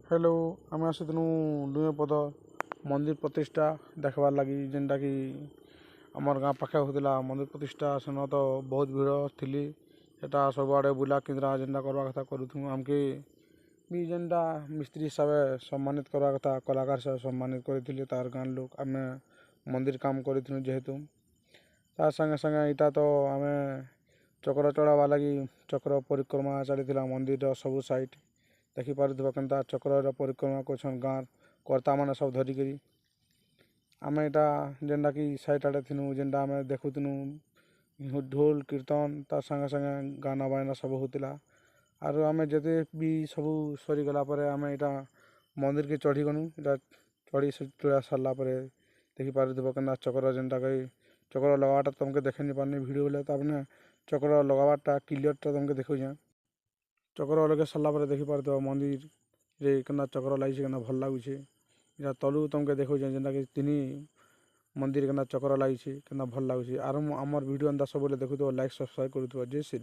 Hello आम आसनु लुएपद मंदिर प्रतिष्ठा देखबार लगी जेनटा कि आमर गाँ पाखे होता मंदिर प्रतिष्ठा सेन तो बहुत भीड़ थी एटा सब आड़े बुला केन्द्रा जेनटा करवा कथा करूँ आमके भी जेनटा मिस्त्री हिसाब सम्मानित करवा कथा कलाकार सब सम्मानित करते तार गाँव लोग आम मंदिर काम करूँ जेहेतु तार संगे संगे यहाँ तो आम चक्र चढ़ावा लगी चक्र परिक्रमा चली मंदिर सबू साइड देखिपे केन्ता चक्र परिक्रमा कर गाँव कर्ता मैंने सब धरिक आम यहाँ जेनटा कि साइड आड़े थी जेनटा आम देखुनु ढोल कीर्तन तार संगे संगे गाना बायना सब होता आर आम जिते भी सब सरीगला आम यहाँ मंदिर के चढ़ी गलु चढ़ी चढ़ा सारापर देखिपे केन्ता चक्र जेनटा कि चक्र लगाटा तुमके देखे नहीं पारनी भिडियो बोले चक्र लगाटा क्लीयरटा तुमके देखा चक्र लगे सारापर देखिपे मंदिर रे केना चक्र लगी केना भल लगुचे इटा तलू तुमके देखो जेनटा कि तीन मंदिर केना चक्र लगी केना भल लगुचे आर आमर वीडियो अंदा सब देखु लाइक सब्सक्राइब करूँ जय श्री।